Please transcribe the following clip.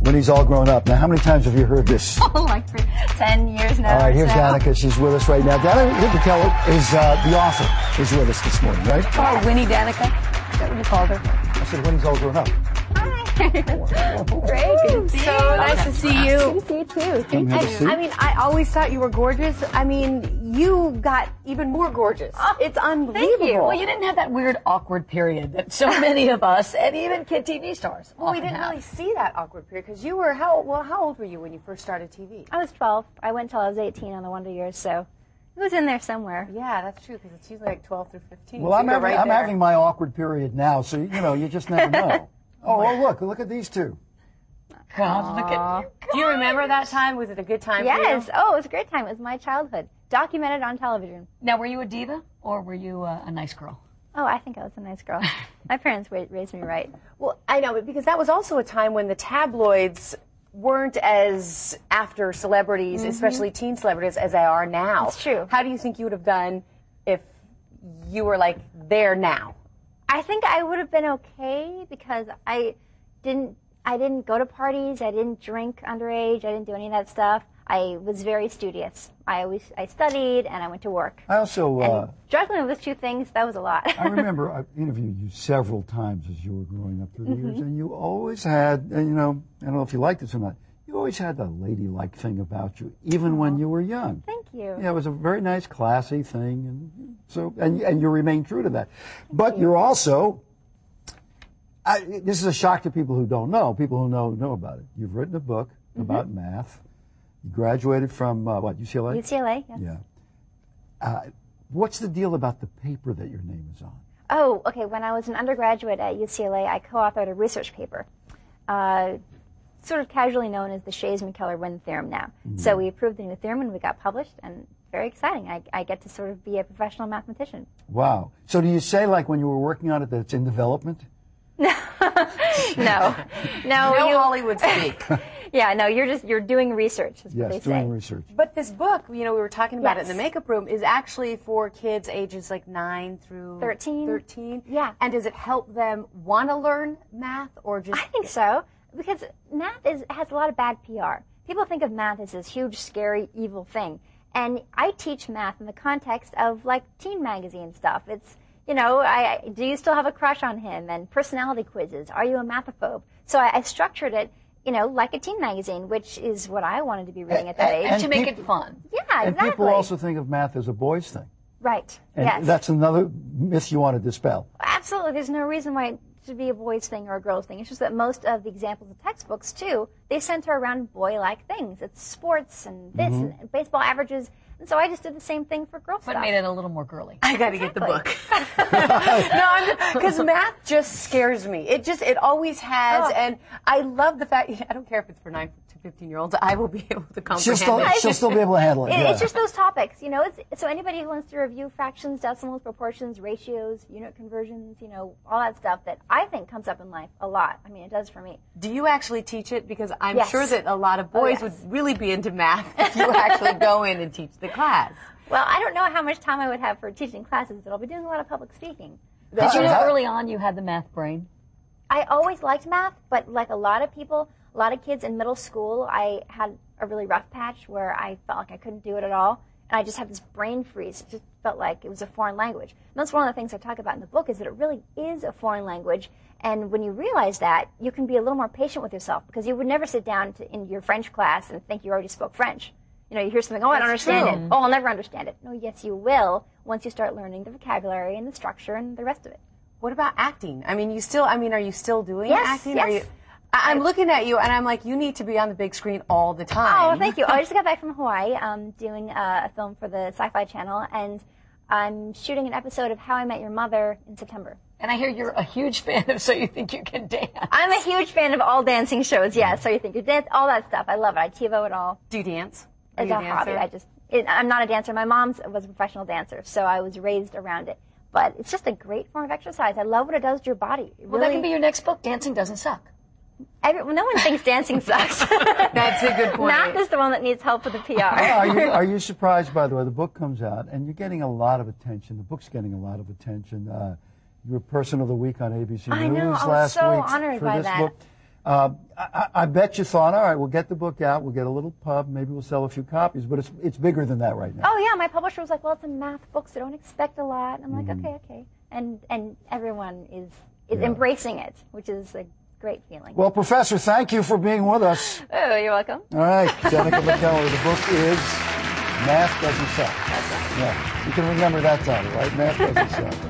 when he's all grown up. Now, how many times have you heard this? Oh, like for 10 years now. All right, here's Danica. She's with us right now. Danica Keller is the author, is with us this morning, right? Oh, Winnie Danica. Is that what you called her? I said, when he's all grown up. Hi. Great. Good to see you. So nice to see you. Good to see you, too. Come have a seat. I mean, I always thought you were gorgeous. I mean, you got even more gorgeous. Oh, it's unbelievable. Thank you. Well, you didn't have that weird, awkward period that so many of us, and even kid TV stars, Well, we often didn't have. really see that awkward period because you were how old were you when you first started TV? I was 12. I went till I was 18 on the Wonder Years, so it was in there somewhere. Yeah, that's true because it's usually like 12 through 15. Well, so I'm having my awkward period now, so, you just never know. Oh, look at these two. God, look at you. Do you remember that time? Was it a good time for you? Yes. Oh, it was a great time. It was my childhood. Documented on television. Now, were you a diva, or were you a nice girl? Oh, I think I was a nice girl. My parents raised me right. Well, I know, because that was also a time when the tabloids weren't as after celebrities, especially teen celebrities, as they are now. It's true. How do you think you would have done if you were like there now? I think I would have been okay because I didn't go to parties. I didn't drink underage. I didn't do any of that stuff. I was very studious. I studied and I went to work. I also... Juggling with those two things, that was a lot. I remember I interviewed you several times as you were growing up through the years, and you always had, and, I don't know if you liked this or not, you always had the ladylike thing about you, even when you were young. Thank you. Yeah, it was a very nice, classy thing, and so and you remain true to that. But you're also... this is a shock to people who don't know. People who know about it. You've written a book about math. You graduated from, UCLA? UCLA, yes. Yeah. What's the deal about the paper that your name is on? Oh, okay. When I was an undergraduate at UCLA, I co-authored a research paper, sort of casually known as the Shays-Mckellar-Winn theorem now. So we approved the new theorem and we got published, and very exciting. I get to sort of be a professional mathematician. Wow. So do you say, like, when you were working on it, that it's in development? No, No Hollywood speak. Yeah, no, you're doing research, is what they say. Yes, doing research. But this book, we were talking about it in the Yes. makeup room, is actually for kids ages like 9 through 13. Yeah. And does it help them want to learn math or just... I think so, because math has a lot of bad PR. People think of math as this huge, scary, evil thing. And I teach math in the context of, like, teen magazine stuff. It's, do you still have a crush on him? And personality quizzes. Are you a mathophobe? So I structured it, like a teen magazine, which is what I wanted to be reading at that age. And To make it fun. Yeah, And exactly. people also think of math as a boys' thing. Right, And yes. that's another myth you want to dispel. Absolutely. There's no reason why it should be a boys' thing or a girls' thing. It's just that most of the examples of textbooks, too, they center around boy-like things. It's sports and this and baseball averages. And so I just did the same thing for girl But stuff. made it a little more girly. I got to get the book. Exactly. No, because math just scares me. It always has, Oh. and I love the fact, I don't care if it's for 9 to 15-year-olds, I will be able to comprehend it. She'll still be able to handle it. It's just those topics, so anybody who wants to review fractions, decimals, proportions, ratios, unit conversions, all that stuff that I think comes up in life a lot. I mean, it does for me. Do you actually teach it? Because I'm Yes. sure that a lot of boys yes. would really be into math if you actually go in and teach the class. Well, I don't know how much time I would have for teaching classes, but I'll be doing a lot of public speaking. Did you know early on you had the math brain? I always liked math, but like a lot of people, a lot of kids in middle school, I had a really rough patch where I felt like I couldn't do it at all. And I just had this brain freeze. It just felt like it was a foreign language. And that's one of the things I talk about in the book, is that it really is a foreign language. And when you realize that, you can be a little more patient with yourself, because you would never sit down in your French class and think you already spoke French. You hear something, I don't understand it. Oh, I'll never understand it. No, yes, you will, once you start learning the vocabulary and the structure and the rest of it. What about acting? I mean, are you still doing Yes, acting? yes. I'm looking at you, and I'm like, you need to be on the big screen all the time. Oh, thank you. I just got back from Hawaii, doing a film for the Sci-Fi Channel, and I'm shooting an episode of How I Met Your Mother in September. And I hear you're a huge fan of So You Think You Can Dance. I'm a huge fan of all dancing shows, yes. So You Think You Dance, all that stuff. I love it. I TiVo it all. Do you dance? Are It's you a hobby. I'm not a dancer. My mom was a professional dancer, so I was raised around it. But it's just a great form of exercise. I love what it does to your body. Well, that can be your next book. Dancing doesn't suck. No one thinks dancing sucks. That's a good point. Math is the one that needs help with the PR. Are you surprised, by the way, the book comes out, and you're getting a lot of attention. The book's getting a lot of attention. You were Person of the Week on ABC I News know. I was last so week honored for by this that. book. I bet you thought, all right, we'll get the book out, we'll get a little pub, maybe we'll sell a few copies, but it's bigger than that right now. Oh yeah, my publisher was like, well, it's a math book, so don't expect a lot. I'm like, okay. And everyone is embracing it, which is a great feeling. Well, Professor, thank you for being with us. Oh, you're welcome. All right, Jenica McKellar, the book is Math Doesn't Suck. That's right. Yeah, you can remember that title, right? Math Doesn't Suck.